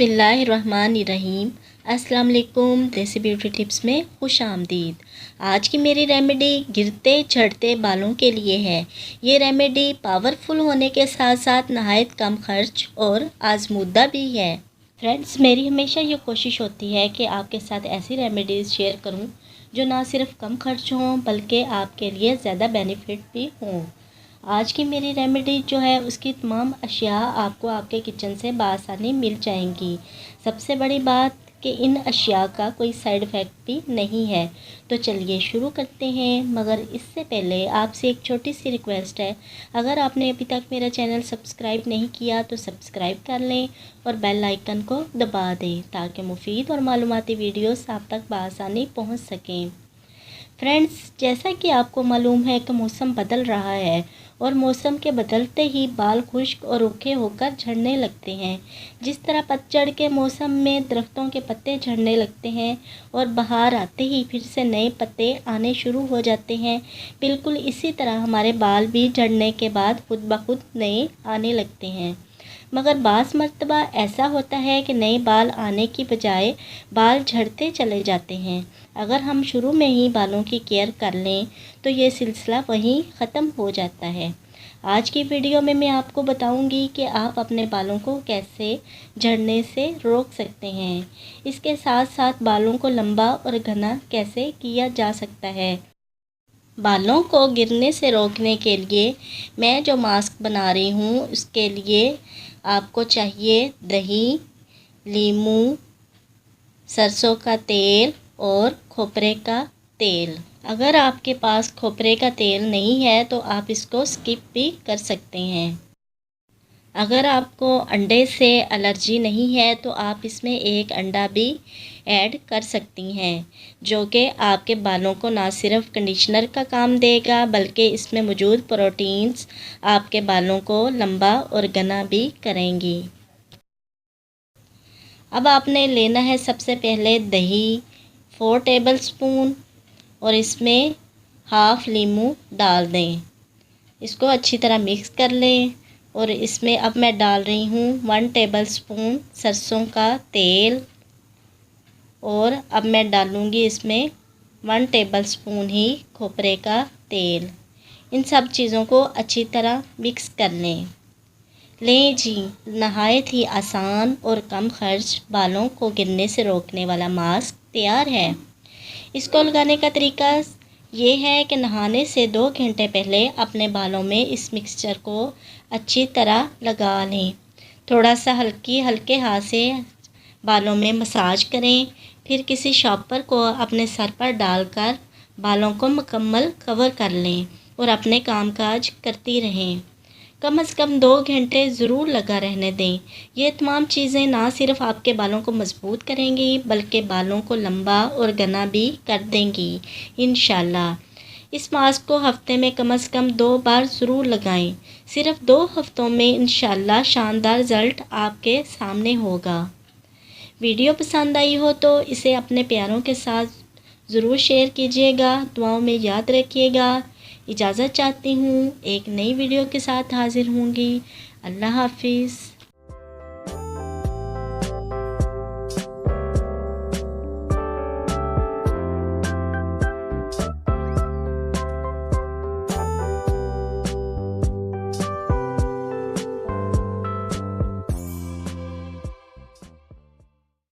बिस्मिल्लाहिर्रहमानिर्रहीम। अस्सलाम वालेकुम। देसी ब्यूटी टिप्स में खुश आमदीद। आज की मेरी रेमेडी गिरते झड़ते बालों के लिए है। ये रेमेडी पावरफुल होने के साथ साथ नहायत कम खर्च और आजमूदा भी है। फ्रेंड्स, मेरी हमेशा ये कोशिश होती है कि आपके साथ ऐसी रेमेडीज़ शेयर करूं जो ना सिर्फ कम खर्च हों बल्कि आपके लिए ज़्यादा बेनिफिट भी हों। आज की मेरी रेमेडी जो है उसकी तमाम अशिया आपको आपके किचन से बआसानी मिल जाएंगी। सबसे बड़ी बात कि इन अशिया का कोई साइड इफ़ेक्ट भी नहीं है। तो चलिए शुरू करते हैं, मगर इससे पहले आपसे एक छोटी सी रिक्वेस्ट है। अगर आपने अभी तक मेरा चैनल सब्सक्राइब नहीं किया तो सब्सक्राइब कर लें और बेल आइकन को दबा दें ताकि मुफीद और मालूमाती वीडियोस आप तक बआसानी पहुंच सकें। फ्रेंड्स, जैसा कि आपको मालूम है कि मौसम बदल रहा है और मौसम के बदलते ही बाल खुश्क और रूखे होकर झड़ने लगते हैं। जिस तरह पतझड़ के मौसम में दरख्तों के पत्ते झड़ने लगते हैं और बहार आते ही फिर से नए पत्ते आने शुरू हो जाते हैं, बिल्कुल इसी तरह हमारे बाल भी झड़ने के बाद खुद ब खुद नए आने लगते हैं। मगर बाज़ मर्तबा ऐसा होता है कि नए बाल आने की बजाय बाल झड़ते चले जाते हैं। अगर हम शुरू में ही बालों की केयर कर लें तो ये सिलसिला वहीं ख़त्म हो जाता है। आज की वीडियो में मैं आपको बताऊंगी कि आप अपने बालों को कैसे झड़ने से रोक सकते हैं। इसके साथ साथ बालों को लंबा और घना कैसे किया जा सकता है। बालों को गिरने से रोकने के लिए मैं जो मास्क बना रही हूँ उसके लिए आपको चाहिए दही, लीमू, सरसों का तेल और खोपरे का तेल। अगर आपके पास खोपरे का तेल नहीं है तो आप इसको स्किप भी कर सकते हैं। अगर आपको अंडे से एलर्जी नहीं है तो आप इसमें एक अंडा भी ऐड कर सकती हैं, जो कि आपके बालों को ना सिर्फ कंडीशनर का काम देगा बल्कि इसमें मौजूद प्रोटीन्स आपके बालों को लंबा और घना भी करेंगी। अब आपने लेना है सबसे पहले दही 4 टेबलस्पून और इसमें हाफ़ लीमू डाल दें। इसको अच्छी तरह मिक्स कर लें और इसमें अब मैं डाल रही हूँ 1 टेबलस्पून सरसों का तेल और अब मैं डालूँगी इसमें 1 टेबलस्पून ही खोपरे का तेल। इन सब चीज़ों को अच्छी तरह मिक्स कर लें जी। नहायत ही आसान और कम खर्च बालों को गिरने से रोकने वाला मास्क तैयार है। इसको लगाने का तरीका ये है कि नहाने से 2 घंटे पहले अपने बालों में इस मिक्सचर को अच्छी तरह लगा लें। थोड़ा सा हल्के हाथ से बालों में मसाज करें, फिर किसी शॉपर को अपने सर पर डालकर बालों को मुकम्मल कवर कर लें और अपने कामकाज करती रहें। कम से कम 2 घंटे ज़रूर लगा रहने दें। ये तमाम चीज़ें ना सिर्फ आपके बालों को मजबूत करेंगी बल्कि बालों को लंबा और घना भी कर देंगी इंशाल्लाह। इस मास्क को हफ्ते में कम से कम 2 बार ज़रूर लगाएं। सिर्फ 2 हफ्तों में इंशाल्लाह शानदार रिज़ल्ट आपके सामने होगा। वीडियो पसंद आई हो तो इसे अपने प्यारों के साथ ज़रूर शेयर कीजिएगा। दुआओं में याद रखिएगा। इजाज़त चाहती हूँ। एक नई वीडियो के साथ हाज़िर होंगी। अल्लाह हाफिज़।